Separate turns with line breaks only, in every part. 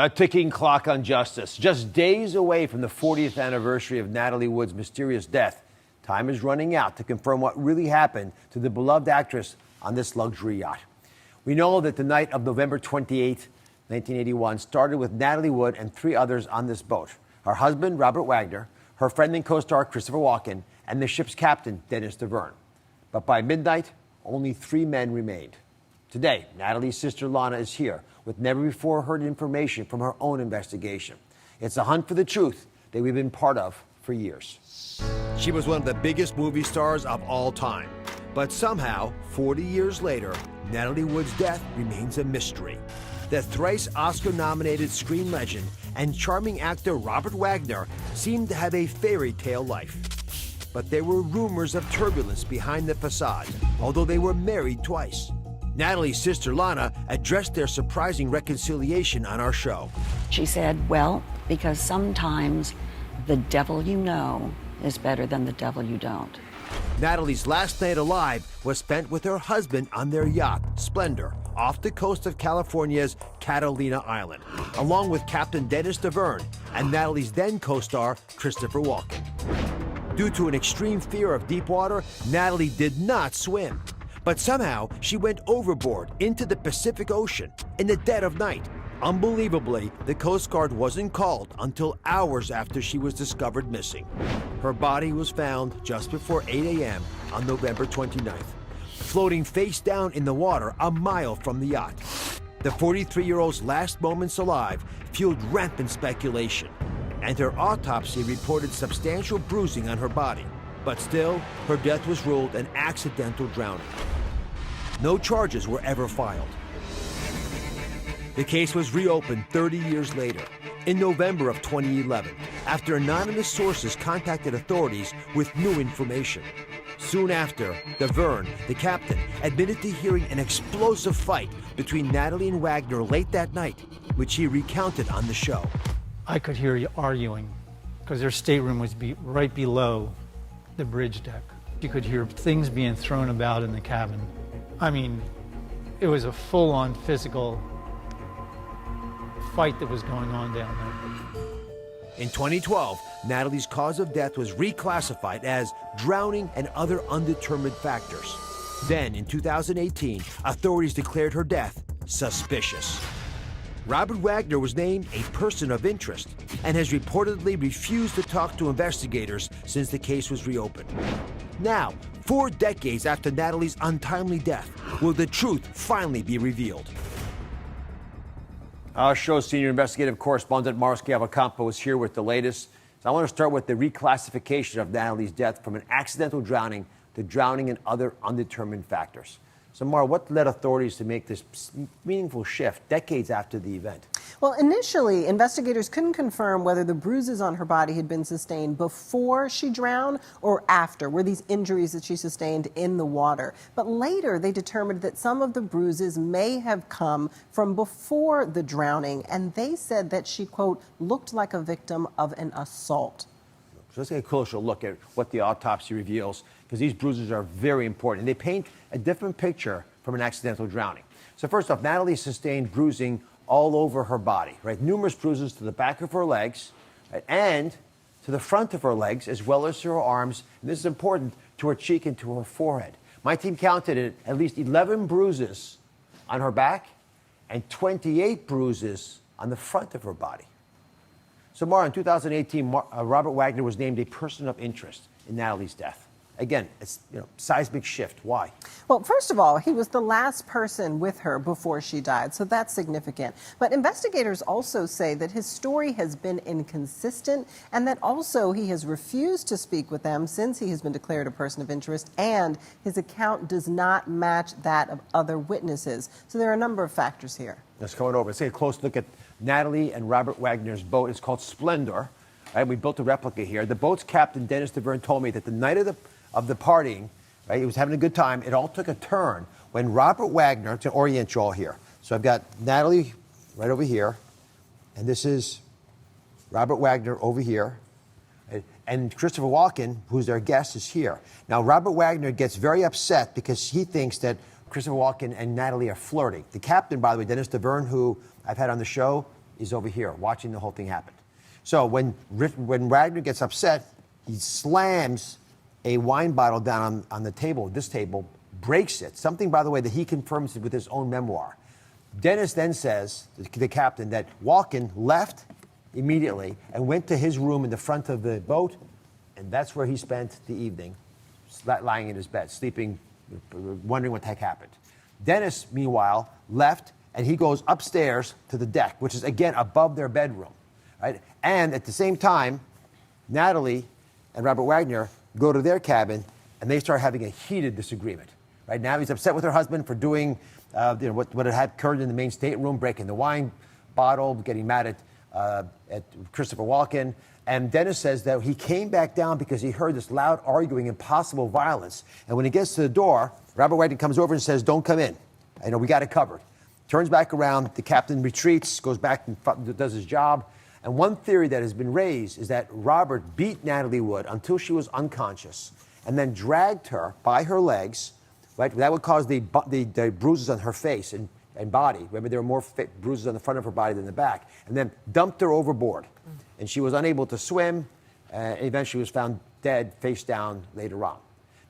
A ticking clock on justice. Just days away from the 40th anniversary of Natalie Wood's mysterious death, time is running out to confirm what really happened to the beloved actress on this luxury yacht. We know that the night of November 28, 1981, started with Natalie Wood and 3 others on this boat. Her husband, Robert Wagner, her friend and co-star Christopher Walken, and the ship's captain, Dennis DeVerne. But by midnight, only 3 men remained. Today, Natalie's sister Lana is here with never-before-heard information from her own investigation. It's a hunt for the truth that we've been part of for years. She was one of the biggest movie stars of all time. But somehow, 40 years later, Natalie Wood's death remains a mystery. The thrice Oscar-nominated screen legend and charming actor Robert Wagner seemed to have a fairy tale life. But there were rumors of turbulence behind the facade, although they were married twice. Natalie's sister Lana addressed their surprising reconciliation on our show.
She said, well, because sometimes the devil you know is better than the devil you don't.
Natalie's last night alive was spent with her husband on their yacht, Splendor, off the coast of California's Catalina Island, along with Captain Dennis DeVerne and Natalie's then co-star, Christopher Walken. Due to an extreme fear of deep water, Natalie did not swim. But somehow, she went overboard into the Pacific Ocean in the dead of night. Unbelievably, the Coast Guard wasn't called until hours after she was discovered missing. Her body was found just before 8 a.m. on November 29th, floating face down in the water a mile from the yacht. The 43-year-old's last moments alive fueled rampant speculation, and her autopsy reported substantial bruising on her body. But still, her death was ruled an accidental drowning. No charges were ever filed. The case was reopened 30 years later, in November of 2011, after anonymous sources contacted authorities with new information. Soon after, DeVerne, the captain, admitted to hearing an explosive fight between Natalie and Wagner late that night, which he recounted on the show.
I could hear you arguing because their stateroom was right below the bridge deck. You could hear things being thrown about in the cabin. I mean, it was a full-on physical fight that was going on down there.
In 2012, Natalie's cause of death was reclassified as drowning and other undetermined factors. Then, in 2018, authorities declared her death suspicious. Robert Wagner was named a person of interest and has reportedly refused to talk to investigators since the case was reopened. Now, 4 decades after Natalie's untimely death, will the truth finally be revealed? Our show's senior investigative correspondent Mars Cavalcampo is here with the latest. So I want to start with the reclassification of Natalie's death from an accidental drowning to drowning and other undetermined factors. So, Mar, what led authorities to make this meaningful shift decades after the event?
Well, initially, investigators couldn't confirm whether the bruises on her body had been sustained before she drowned or after. Were these injuries that she sustained in the water? But later, they determined that some of the bruises may have come from before the drowning, and they said that she, quote, looked like a victim of an assault.
So let's take a closer look at what the autopsy reveals, because these bruises are very important. They paint a different picture from an accidental drowning. So first off, Natalie sustained bruising all over her body, right? Numerous bruises to the back of her legs, right? And to the front of her legs, as well as to her arms. And this is important, to her cheek and to her forehead. My team counted it at least 11 bruises on her back and 28 bruises on the front of her body. So, Mara, in 2018, Robert Wagner was named a person of interest in Natalie's death. Again, it's seismic shift. Why?
Well, first of all, he was the last person with her before she died, so that's significant. But investigators also say that his story has been inconsistent and that also he has refused to speak with them since he has been declared a person of interest, and his account does not match that of other witnesses. So there are a number of factors here.
Let's go over. Let's take a close look at Natalie and Robert Wagner's boat. It's called Splendor. Right? We built a replica here. The boat's captain, Dennis DeVerne, told me that the night of the partying, right, he was having a good time. It all took a turn when Robert Wagner, to orient you all here. So I've got Natalie right over here, and this is Robert Wagner over here. And Christopher Walken, who's their guest, is here. Now, Robert Wagner gets very upset because he thinks that Christopher Walken and Natalie are flirting. The captain, by the way, Dennis DeVerne, who I've had on the show, is over here watching the whole thing happen. So when Wagner gets upset, he slams a wine bottle down on the table, this table, breaks it. Something, by the way, that he confirms with his own memoir. Dennis then says, the captain, that Walken left immediately and went to his room in the front of the boat, and that's where he spent the evening, lying in his bed, sleeping, wondering what the heck happened. Dennis, meanwhile, left, and he goes upstairs to the deck, which is, again, above their bedroom. Right? And at the same time, Natalie and Robert Wagner go to their cabin, and they start having a heated disagreement. Right now, he's upset with her husband for doing what had occurred in the main stateroom, breaking the wine bottle, getting mad at Christopher Walken. And Dennis says that he came back down because he heard this loud arguing and possible violence. And when he gets to the door, Robert Wagner comes over and says, "Don't come in. I know we got it covered." Turns back around, the captain retreats, goes back and does his job. And one theory that has been raised is that Robert beat Natalie Wood until she was unconscious and then dragged her by her legs. Right? That would cause the bruises on her face and body. Remember, there were more bruises on the front of her body than the back. And then dumped her overboard. And she was unable to swim. Eventually was found dead, face down later on.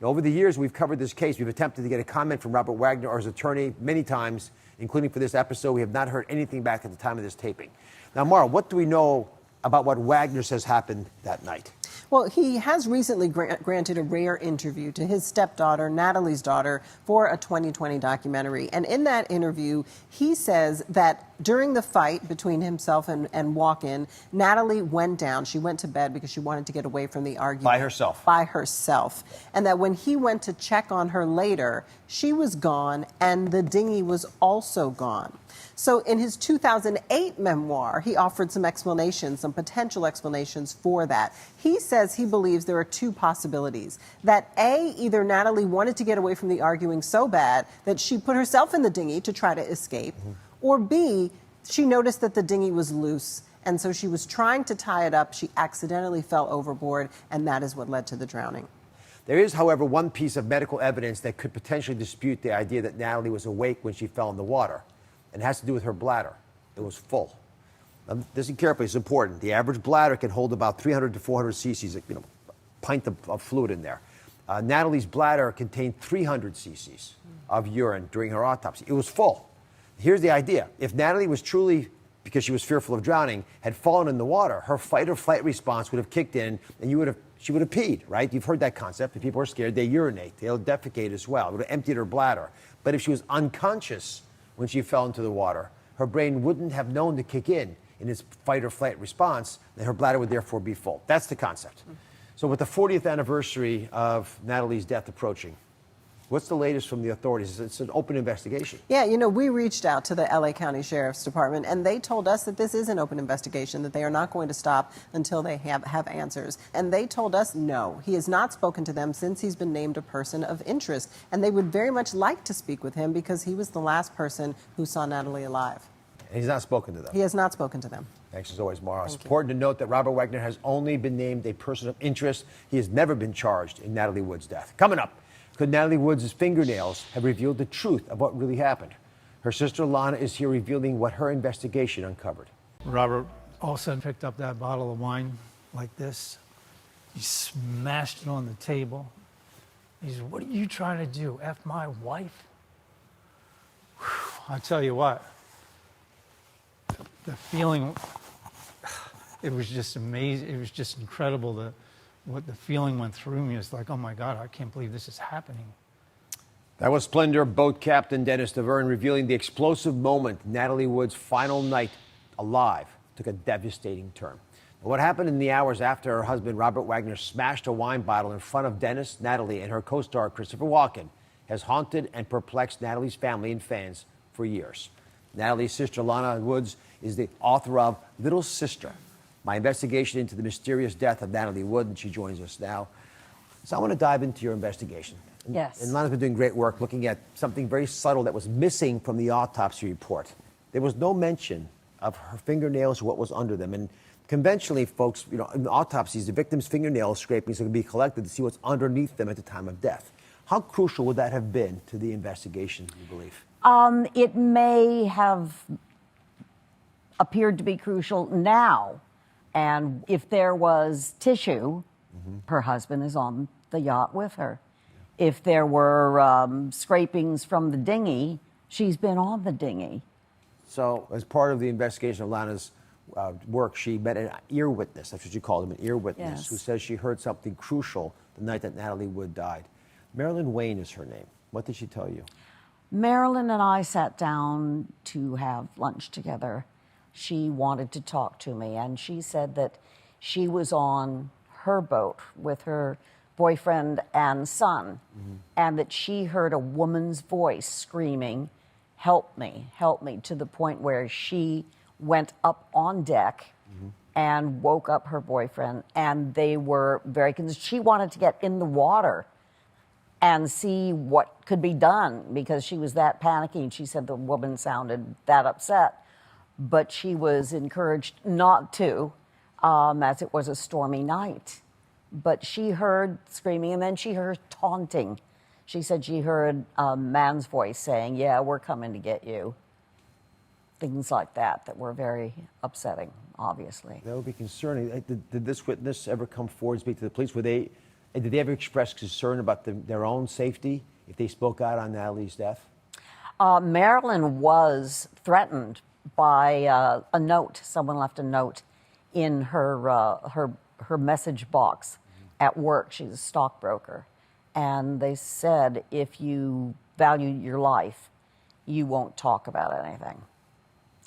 Now, over the years, we've covered this case. We've attempted to get a comment from Robert Wagner or his attorney many times, including for this episode. We have not heard anything back at the time of this taping. Now, Mara, what do we know about what Wagner says happened that night?
Well, he has recently granted a rare interview to his stepdaughter, Natalie's daughter, for a 2020 documentary. And in that interview, he says that during the fight between himself and Walken, Natalie went down. She went to bed because she wanted to get away from the argument.
By herself.
By herself. And that when he went to check on her later, she was gone and the dinghy was also gone. So in his 2008 memoir, he offered some explanations, some potential explanations for that. He says he believes there are two possibilities. That A, either Natalie wanted to get away from the arguing so bad that she put herself in the dinghy to try to escape, or B, she noticed that the dinghy was loose, and so she was trying to tie it up, she accidentally fell overboard, and that is what led to the drowning.
There is, however, one piece of medical evidence that could potentially dispute the idea that Natalie was awake when she fell in the water. And it has to do with her bladder. It was full. Now, listen carefully, it's important. The average bladder can hold about 300 to 400 cc's, a pint of fluid in there. Natalie's bladder contained 300 cc's of urine during her autopsy. It was full. Here's the idea. If Natalie was truly, because she was fearful of drowning, had fallen in the water, her fight or flight response would have kicked in and she would have peed, right? You've heard that concept. If people are scared, they urinate. They'll defecate as well. It would have emptied her bladder. But if she was unconscious when she fell into the water, her brain wouldn't have known to kick in its fight or flight response, and her bladder would therefore be full. That's the concept. So with the 40th anniversary of Natalie's death approaching, what's the latest from the authorities? It's an open investigation.
Yeah, we reached out to the LA County Sheriff's Department, and they told us that this is an open investigation, that they are not going to stop until they have answers. And they told us no, he has not spoken to them since he's been named a person of interest. And they would very much like to speak with him because he was the last person who saw Natalie alive.
And he's not spoken to them.
He has not spoken to them.
Thanks as always, Mara. It's important to note that Robert Wagner has only been named a person of interest. He has never been charged in Natalie Wood's death. Coming up, could Natalie Wood's fingernails have revealed the truth of what really happened? Her sister Lana is here revealing what her investigation uncovered.
Robert all of a sudden picked up that bottle of wine like this. He smashed it on the table. He said, "What are you trying to do, F my wife?" Whew, I tell you what, the feeling, it was just amazing. It was just incredible what the feeling went through me. It's like, oh my God, I can't believe this is happening.
That was Splendor boat captain Dennis DeVerne revealing the explosive moment Natalie Wood's final night alive took a devastating turn. What happened in the hours after her husband Robert Wagner smashed a wine bottle in front of Dennis, Natalie, and her co-star Christopher Walken has haunted and perplexed Natalie's family and fans for years. Natalie's sister Lana Woods is the author of Little Sister, my investigation into the mysterious death of Natalie Wood, and she joins us now. So I want to dive into your investigation.
Yes.
And Lana's been doing great work looking at something very subtle that was missing from the autopsy report. There was no mention of her fingernails or what was under them. And conventionally, folks, in autopsies, the victim's fingernail scrapings are going to be collected to see what's underneath them at the time of death. How crucial would that have been to the investigation, you believe?
It may have appeared to be crucial now. And if there was tissue, her husband is on the yacht with her. If there were scrapings from the dinghy, she's been on the dinghy.
So, as part of the investigation of Lana's work, she met an ear witness, that's what you called him, an ear witness,
Yes.
who says she heard something crucial the night that Natalie Wood died. Marilyn Wayne is her name. What did she tell you?
Marilyn and I sat down to have lunch together. She wanted to talk to me, and she said that she was on her boat with her boyfriend and son, and that she heard a woman's voice screaming, help me, to the point where she went up on deck and woke up her boyfriend, and they were very concerned. She wanted to get in the water and see what could be done because she was that panicky, and she said the woman sounded that upset. But she was encouraged not to, as it was a stormy night. But she heard screaming, and then she heard taunting. She said she heard a man's voice saying, yeah, we're coming to get you. Things like that were very upsetting, obviously.
That would be concerning. Did this witness ever come forward and speak to the police? Did they ever express concern about their own safety if they spoke out on Natalie's death?
Marilyn was threatened by a note. Someone left a note in her message box at work. She's a stockbroker. And they said, if you value your life, you won't talk about anything.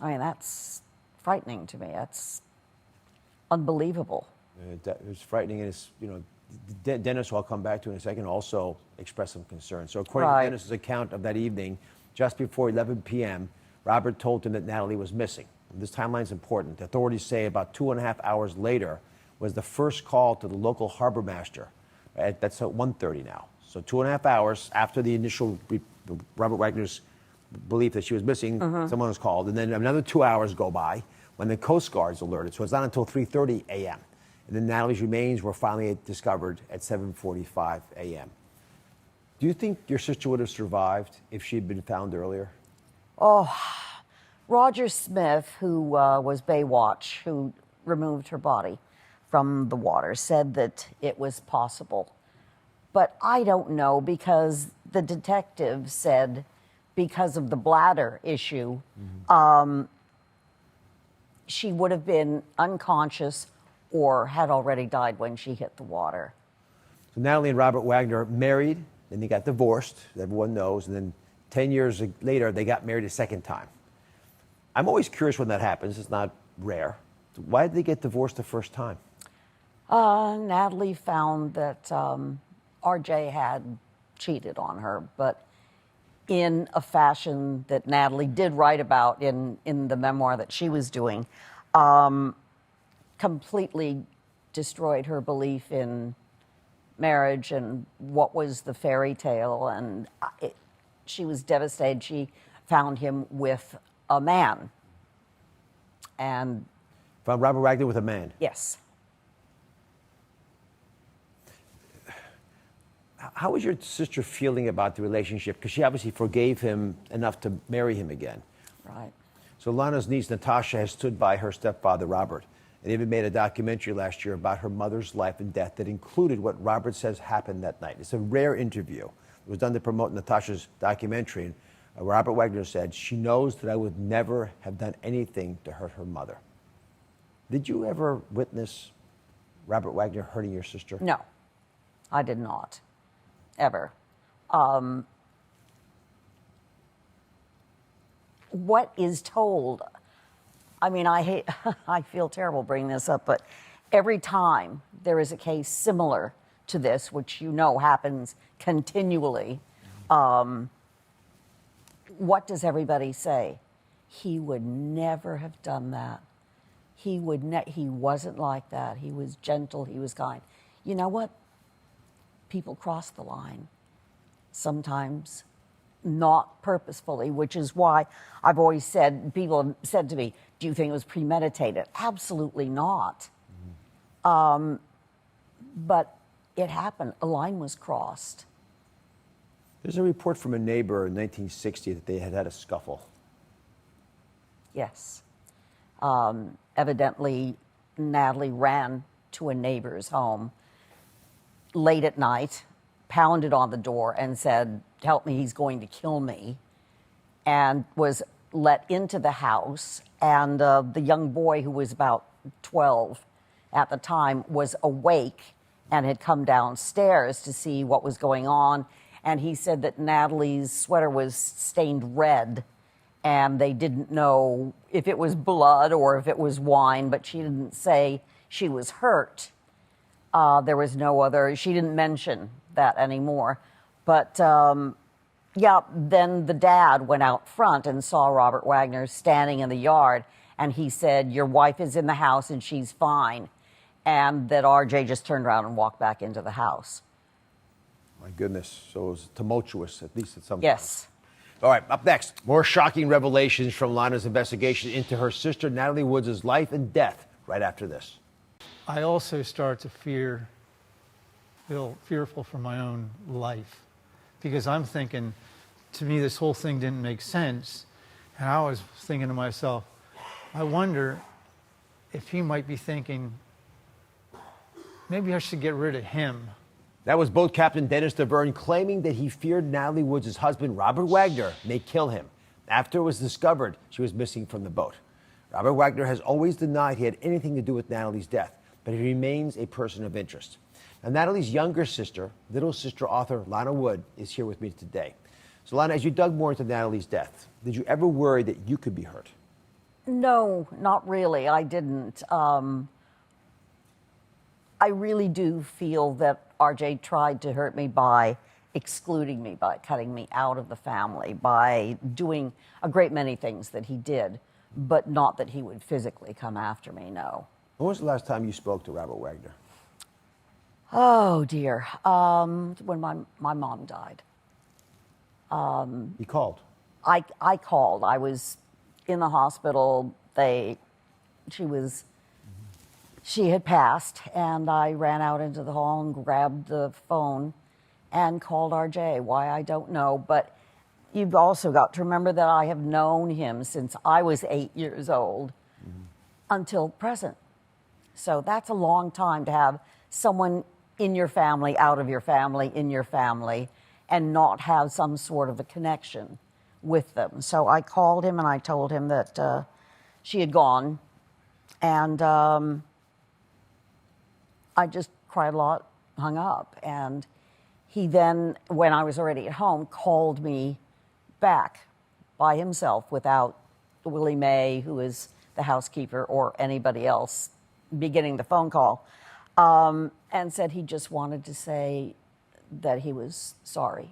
I mean, that's frightening to me. That's unbelievable.
It's frightening, and it's, Dennis, who I'll come back to in a second, also expressed some concern. So according to Dennis's account of that evening, just before 11 p.m., Robert told him that Natalie was missing. This timeline is important. Authorities say about 2.5 hours later was the first call to the local harbor master. That's at 1:30 now. So 2.5 hours after the initial Robert Wagner's belief that she was missing, someone was called. And then another 2 hours go by when the Coast Guard's alerted. So it's not until 3:30 a.m. And then Natalie's remains were finally discovered at 7:45 a.m. Do you think your sister would have survived if she'd been found earlier?
Oh, Roger Smith, who was Baywatch, who removed her body from the water, said that it was possible. But I don't know, because the detective said because of the bladder issue, she would have been unconscious or had already died when she hit the water.
So Natalie and Robert Wagner married, then they got divorced, everyone knows, and then 10 years later, they got married a second time. I'm always curious when that happens. It's not rare. Why did they get divorced the first time?
Natlie found that RJ had cheated on her, but in a fashion that Natlie did write about in the memoir that she was doing, completely destroyed her belief in marriage and what was the fairy tale, and she was devastated. She found him with a man. And
found Robert Wagner with a man?
Yes.
How was your sister feeling about the relationship? Because she obviously forgave him enough to marry him again.
Right.
So Lana's niece, Natasha, has stood by her stepfather, Robert, and even made a documentary last year about her mother's life and death that included what Robert says happened that night. It's a rare interview. It was done to promote Natasha's documentary. And Robert Wagner said, she knows that I would never have done anything to hurt her mother. Did you ever witness Robert Wagner hurting your sister?
No, I did not. Ever. What is told, I mean, I feel terrible bringing this up, but every time there is a case similar to this, which happens continually, what does everybody say? He would never have done that. He wasn't like that. He was gentle, he was kind. You know what? People cross the line, sometimes not purposefully, which is why I've always said, people have said to me, do you think it was premeditated? Absolutely not. But it happened. A line was crossed.
There's a report from a neighbor in 1960 that they had had a scuffle.
Yes. Evidently, Natlie ran to a neighbor's home late at night, pounded on the door and said, "Help me, he's going to kill me," and was let into the house. And the young boy, who was about 12 at the time, was awake and had come downstairs to see what was going on. And he said that Natalie's sweater was stained red, and they didn't know if it was blood or if it was wine, but she didn't say she was hurt. There was no other, she didn't mention that anymore. But yeah, then the dad went out front and saw Robert Wagner standing in the yard, and he said, "Your wife is in the house and she's fine." And that RJ just turned around and walked back into the house.
My goodness. So it was tumultuous, at least at some point.
Yes.
All right, up next, more shocking revelations from Lana's investigation into her sister Natalie Wood's life and death right after this.
I also start to feel fearful for my own life, because I'm thinking, to me, this whole thing didn't make sense. And I was thinking to myself, I wonder if he might be thinking, maybe I should get rid of him.
That was boat Captain Dennis DeVerne claiming that he feared Natalie Wood's husband, Robert Wagner, may kill him after it was discovered she was missing from the boat. Robert Wagner has always denied he had anything to do with Natalie's death, but he remains a person of interest. Now, Natalie's younger sister, little sister author Lana Wood, is here with me today. So, Lana, as you dug more into Natalie's death, did you ever worry that you could be hurt?
No, not really. I didn't. I really do feel that RJ tried to hurt me by excluding me, by cutting me out of the family, by doing a great many things that he did, but not that he would physically come after me, no.
When was the last time you spoke to Robert Wagner?
Oh, dear. When my mom died.
He called.
I called. I was in the hospital. She had passed, and I ran out into the hall and grabbed the phone and called RJ. Why, I don't know. But you've also got to remember that I have known him since I was 8 years old until present. So that's a long time to have someone in your family, out of your family, in your family, and not have some sort of a connection with them. So I called him and I told him that she had gone, and I just cried a lot, hung up. And he then, when I was already at home, called me back by himself without Willie Mae, who is the housekeeper, or anybody else beginning the phone call, and said he just wanted to say that he was sorry.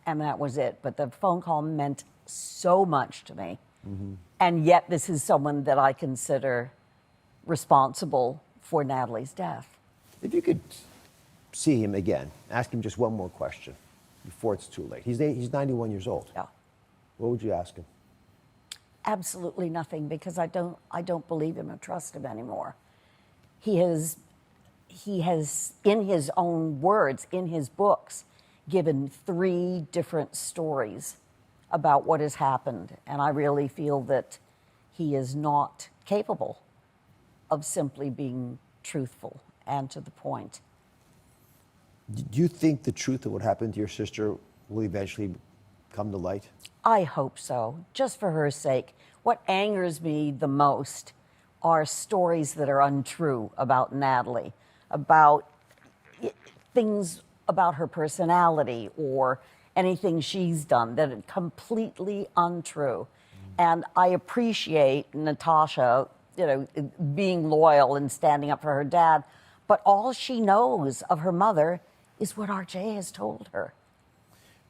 And that was it. But the phone call meant so much to me. And yet this is someone that I consider responsible for Natalie's death.
If you could see him again, ask him just one more question before it's too late. He's 91 years old.
Yeah.
What would you ask him?
Absolutely nothing, because I don't believe him or trust him anymore. He has, in his own words, in his books, given 3 different stories about what has happened, and I really feel that he is not capable of simply being truthful and to the point.
Do you think the truth of what happened to your sister will eventually come to light?
I hope so, just for her sake. What angers me the most are stories that are untrue about Natlie, about things about her personality or anything she's done that are completely untrue. And I appreciate Natasha, being loyal and standing up for her dad, but all she knows of her mother is what RJ has told her.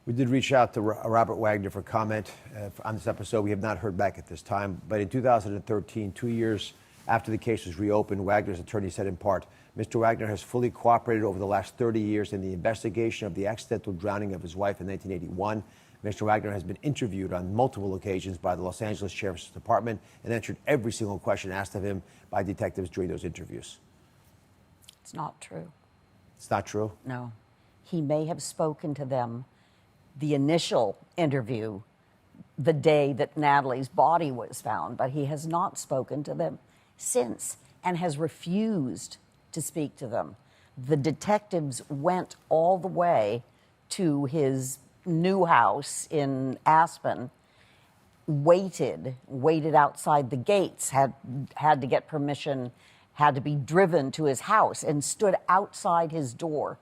We did reach out to Robert Wagner for comment on this episode. We have not heard back at this time. But in 2013, 2 years after the case was reopened, Wagner's attorney said in part, Mr. Wagner has fully cooperated over the last 30 years in the investigation of the accidental drowning of his wife in 1981. Mr. Wagner has been interviewed on multiple occasions by the Los Angeles Sheriff's Department and answered every single question asked of him by detectives during those interviews.
It's not true.
It's not true?
No. He may have spoken to them the initial interview, the day that Natalie's body was found, but he has not spoken to them since and has refused to speak to them. The detectives went all the way to his new house in Aspen, waited outside the gates, had to get permission, had to be driven to his house, and stood outside his door,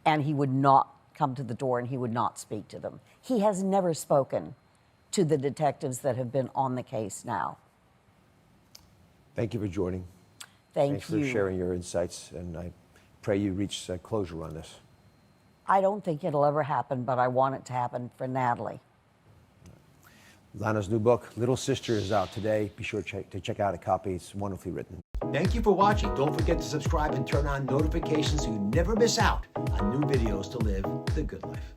and he would not come to the door and he would not speak to them. He has never spoken to the detectives that have been on the case now.
Thank you for joining.
Thanks
for sharing your insights, and I pray you reach closure on this.
I don't think it'll ever happen, but I want it to happen for Natlie.
Lana's new book, Little Sister, is out today. Be sure to check out a copy. It's wonderfully written. Thank you for watching. Don't forget to subscribe and turn on notifications so you never miss out on new videos to live the good life.